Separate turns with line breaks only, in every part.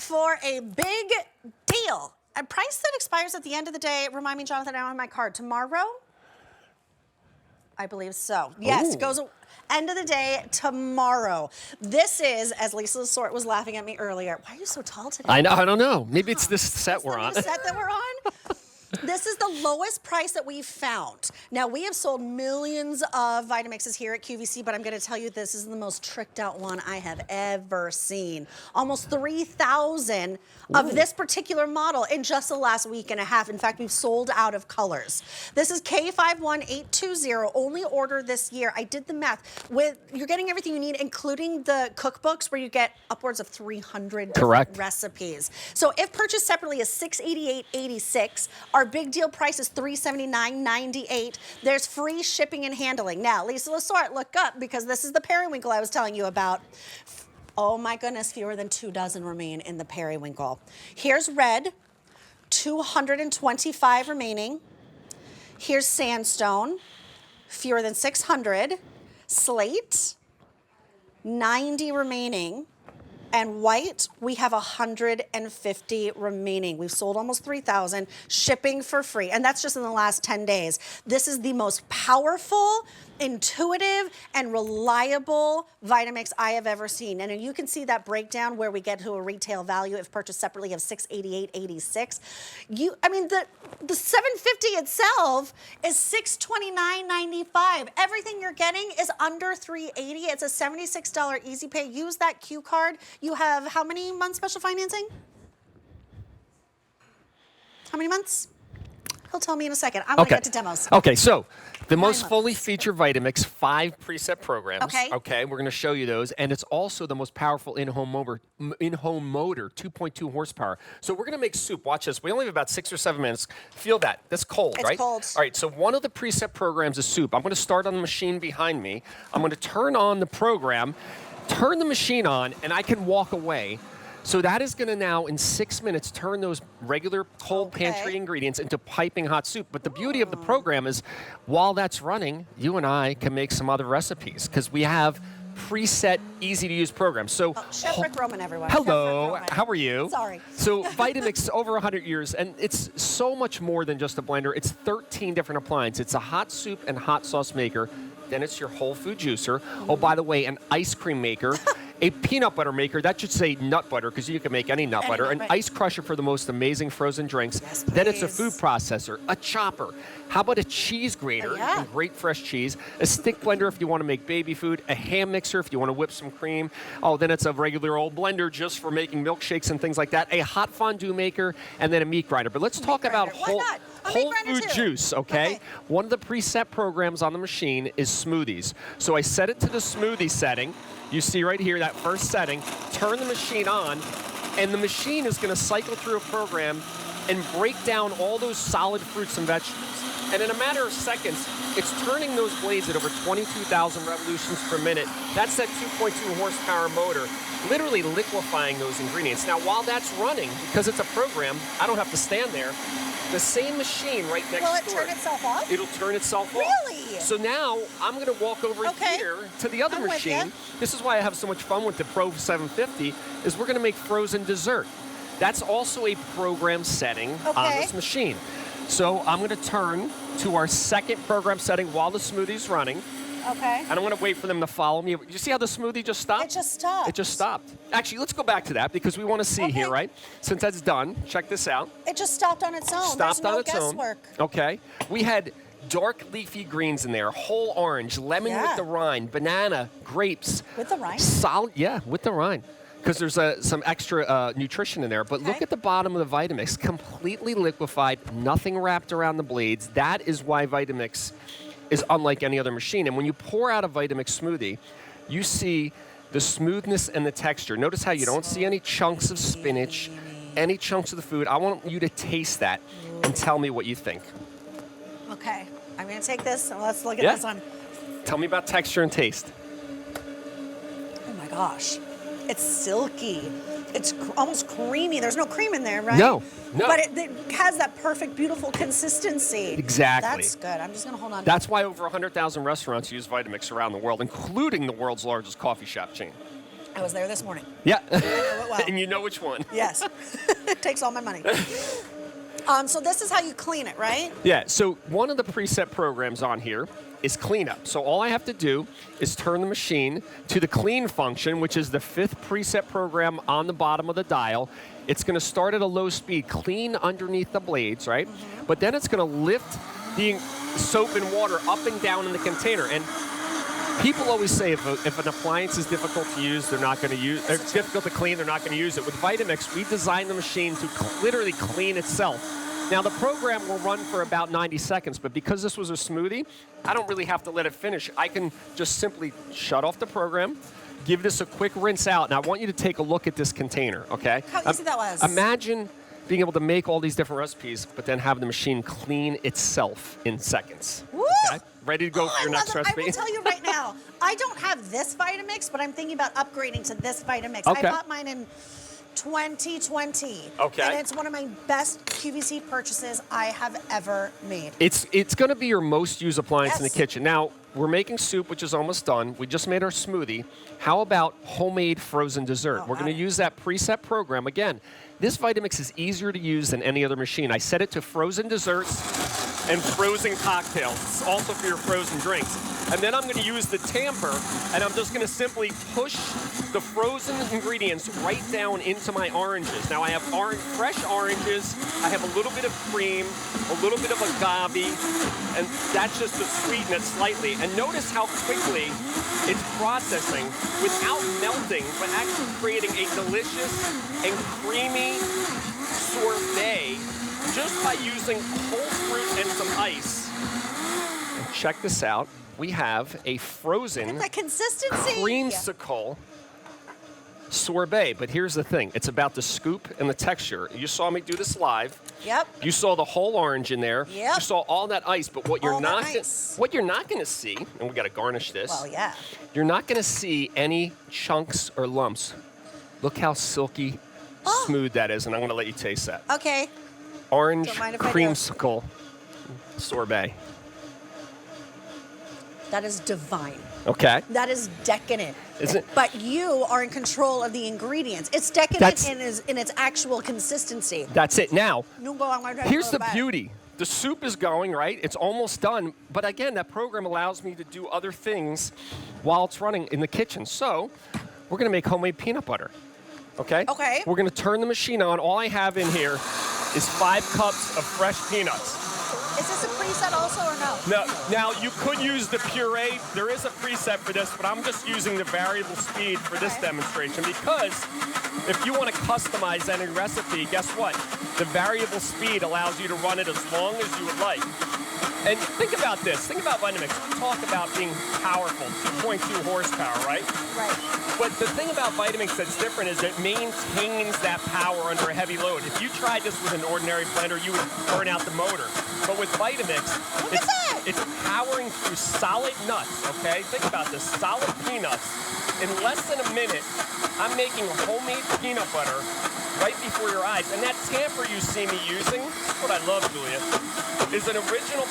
for a big deal. A price that expires at the end of the day. Remind me, Jonathan, I don't have my card. Tomorrow? I believe so. Yes,
Ooh.
goes end of the day tomorrow. This is, as Lisa Lesort was laughing at me earlier. Why are you so tall today?
I know. I don't know. Maybe it's this set we're on.
The set that we're on? This is the lowest price that we've found. Now, we have sold millions of Vitamixes here at QVC, but I'm going to tell you this is the most tricked out one I have ever seen. Almost 3,000 of this particular model in just the last week and a half. In fact, we've sold out of colors. This is K51820, only order this year. I did the math. You're getting everything you need, including the cookbooks where you get upwards of 300 different recipes. So if purchased separately is $688.86. Our big deal price is $379.98. There's free shipping and handling. Now, Lisa Lesort, look up because this is the periwinkle I was telling you about. Oh my goodness, fewer than 2 dozen remain in the periwinkle. Here's red, 225 remaining. Here's sandstone, fewer than 600. Slate, 90 remaining. And white, we have 150 remaining. We've sold almost 3,000, shipping for free. And that's just in the last 10 days. This is the most powerful, intuitive, and reliable Vitamix I have ever seen. And you can see that breakdown where we get to a retail value if purchased separately of $688.86. I mean, the $750 itself is $629.95. Everything you're getting is under $380. It's a $76 easy pay. Use that Q card. You have how many months special financing? How many months? He'll tell me in a second. I want to get to demos.
Okay, so the most fully featured Vitamix, 5 preset programs. Okay, we're going to show you those, and it's also the most powerful in-home motor, 2.2 horsepower. So we're going to make soup. Watch this. We only have about 6 or 7 minutes. Feel that. That's cold, right?
It's cold.
All right, so one of the preset programs is soup. I'm going to start on the machine behind me. I'm going to turn on the program, turn the machine on, and I can walk away. So that is going to now, in 6 minutes, turn those regular cold pantry ingredients into piping hot soup. But the beauty of the program is, while that's running, you and I can make some other recipes because we have preset, easy-to-use programs. So,
Chef Rick Roman, everyone.
Hello, how are you?
Sorry.
So Vitamix, over 100 years, and it's so much more than just a blender. It's 13 different appliances. It's a hot soup and hot sauce maker. Then it's your whole food juicer. Oh, by the way, an ice cream maker. A peanut butter maker, that should say nut butter because you can make any nut butter. An ice crusher for the most amazing frozen drinks.
Yes,
then it's a food processor, a chopper. How about a cheese grater? And great fresh cheese. A stick blender if you want to make baby food. A ham mixer if you want to whip some cream. Oh, then it's a regular old blender just for making milkshakes and things like that. A hot fondue maker, and then a meat grinder. But let's talk about whole food juice, okay? One of the preset programs on the machine is smoothies. So I set it to the smoothie setting. You see right here, that first setting, turn the machine on, and the machine is going to cycle through a program and break down all those solid fruits and vegetables. And in a matter of seconds, it's turning those blades at over 22,000 revolutions per minute. That's that 2.2 horsepower motor, literally liquefying those ingredients. Now, while that's running, because it's a program, I don't have to stand there. The same machine right next door.
Will it turn itself off?
It'll turn itself off.
Really?
So now I'm going to walk over here to the other machine. This is why I have so much fun with the Pro 750, is we're going to make frozen dessert. That's also a program setting on this machine. So I'm going to turn to our second program setting while the smoothie's running.
Okay.
And I'm going to wait for them to follow me. You see how the smoothie just stopped?
It just stopped.
It just stopped. Actually, let's go back to that because we want to see here, right? Since that's done, check this out.
It just stopped on its own.
Stopped on its own. Okay. We had dark leafy greens in there, whole orange, lemon with the rind, banana, grapes.
With the rind?
Solid, with the rind. Because there's some extra nutrition in there. But look at the bottom of the Vitamix. Completely liquefied, nothing wrapped around the blades. That is why Vitamix is unlike any other machine. And when you pour out a Vitamix smoothie, you see the smoothness and the texture. Notice how you don't see any chunks of spinach, any chunks of the food. I want you to taste that and tell me what you think.
Okay, I'm going to take this and let's look at this one.
Tell me about texture and taste.
Oh my gosh. It's silky. It's almost creamy. There's no cream in there, right?
No.
But it has that perfect, beautiful consistency.
Exactly.
That's good. I'm just going to hold on.
That's why over 100,000 restaurants use Vitamix around the world, including the world's largest coffee shop chain.
I was there this morning.
Yeah.
I know it well.
And you know which one.
Yes. It takes all my money. So this is how you clean it, right?
Yeah, so one of the preset programs on here is cleanup. So all I have to do is turn the machine to the clean function, which is the 5th preset program on the bottom of the dial. It's going to start at a low speed, clean underneath the blades, right?
Mm-hmm.
But then it's going to lift the soap and water up and down in the container. And people always say if an appliance is difficult to use, they're not going to use, or difficult to clean, they're not going to use it. With Vitamix, we designed the machine to literally clean itself. Now, the program will run for about 90 seconds, but because this was a smoothie, I don't really have to let it finish. I can just simply shut off the program, give this a quick rinse out, and I want you to take a look at this container, okay?
How easy that was.
Imagine being able to make all these different recipes, but then have the machine clean itself in seconds.
Woo!
Okay? Ready to go for your next recipe?
I will tell you right now, I don't have this Vitamix, but I'm thinking about upgrading to this Vitamix.
Okay.
I bought mine in 2020.
Okay.
And it's one of my best QVC purchases I have ever made.
It's going to be your most used appliance in the
Yes.
kitchen. Now, we're making soup, which is almost done. We just made our smoothie. How about homemade frozen dessert?
Oh,
We're going to use that preset program. Again, this Vitamix is easier to use than any other machine. I set it to frozen desserts and frozen cocktails. It's also for your frozen drinks. And then I'm going to use the tamper, and I'm just going to simply push the frozen ingredients right down into my oranges. Now I have fresh oranges, I have a little bit of cream, a little bit of agave, and that's just to sweeten it slightly. And notice how quickly it's processing without melting, but actually creating a delicious and creamy sorbet just by using whole fruit and some ice. And check this out. We have a frozen
Look at that consistency.
creamsicle sorbet. But here's the thing. It's about the scoop and the texture. You saw me do this live.
Yep.
You saw the whole orange in there.
Yep.
You saw all that ice. But what you're
All that
not
ice.
what you're not going to see, and we got to garnish this.
Well, yeah.
You're not going to see any chunks or lumps. Look how silky smooth that is, and I'm going to let you taste that.
Okay.
Orange
Don't mind if I do.
creamsicle sorbet.
That is divine.
Okay.
That is decadent.
Is it?
But you are in control of the ingredients. It's decadent in its actual consistency.
That's it. Now,
No, go, I'm gonna try to
here's
go
the
back.
beauty. The soup is going, right? It's almost done. But again, that program allows me to do other things while it's running in the kitchen. So we're going to make homemade peanut butter. Okay?
Okay.
We're going to turn the machine on. All I have in here is 5 cups of fresh peanuts.
Is this a preset also or no?
Now, you could use the puree. There is a preset for this, but I'm just using the variable speed for this demonstration because if you want to customize any recipe, guess what? The variable speed allows you to run it as long as you would like. And think about this. Think about Vitamix. We talk about being powerful, 2.2 horsepower, right?
Right.
But the thing about Vitamix that's different is it maintains that power under a heavy load. If you tried this with an ordinary blender, you would burn out the motor. But with Vitamix,
Look at that!
it's powering through solid nuts, okay? Think about this, solid peanuts. In less than a minute, I'm making homemade peanut butter right before your eyes. And that tamper you see me using, this is what I love, Julia, is an original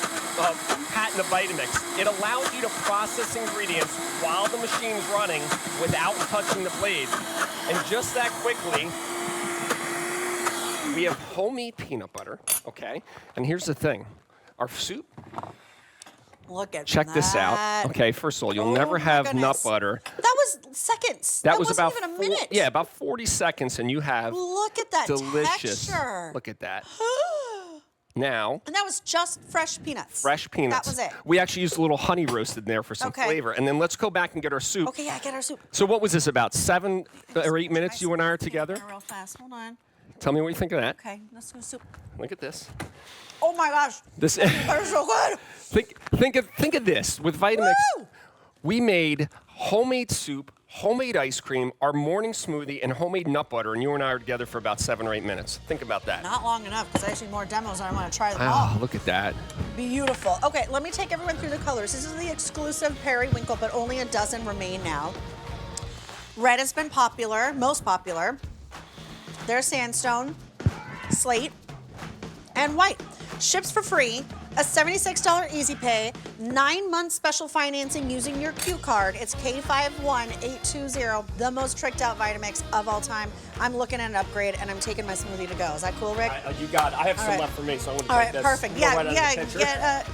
patent of Vitamix. It allows you to process ingredients while the machine's running without touching the blade. And just that quickly, we have homemade peanut butter, okay? And here's the thing. Our soup,
Look at
check this out.
that.
Okay, first of all, you'll
Oh
never
my
have nut
goodness.
butter.
That was seconds.
That was
wasn't
about
even a minute.
Yeah, about 40 seconds, and you have
Look at that
delicious.
texture.
Look at that. Now,
And that was just fresh peanuts.
fresh peanuts.
That was it.
We actually used a little honey roast in there for some
Okay.
flavor. And then let's go back and get our soup.
Okay, yeah, get our soup.
So what was this, about 7 or 8 minutes you and I are together?
Real fast. Hold on.
Tell me what you think of that.
Okay, let's go soup.
Look at this.
Oh my gosh,
This
they're so good.
think of this. With Vitamix,
Woo!
we made homemade soup, homemade ice cream, our morning smoothie, and homemade nut butter, and you and I are together for about 7 or 8 minutes. Think about that.
Not long enough because I actually more demos and I want to try them
Oh,
all.
look at that.
Beautiful. Okay, let me take everyone through the colors. This is the exclusive periwinkle, but only a dozen remain now. Red has been popular, most popular. There's sandstone, slate, and white. Ships for free A $76 easy pay, 9-month special financing using your Q card. It's K51820, the most tricked out Vitamix of all time. I'm looking at an upgrade and I'm taking my smoothie to go. Is that cool, Rick?
You got it. I have some
right.
left for me, so I want to
All
take
right,
this.
perfect.
Go
Yeah,
right under the
yeah.
picture.
Get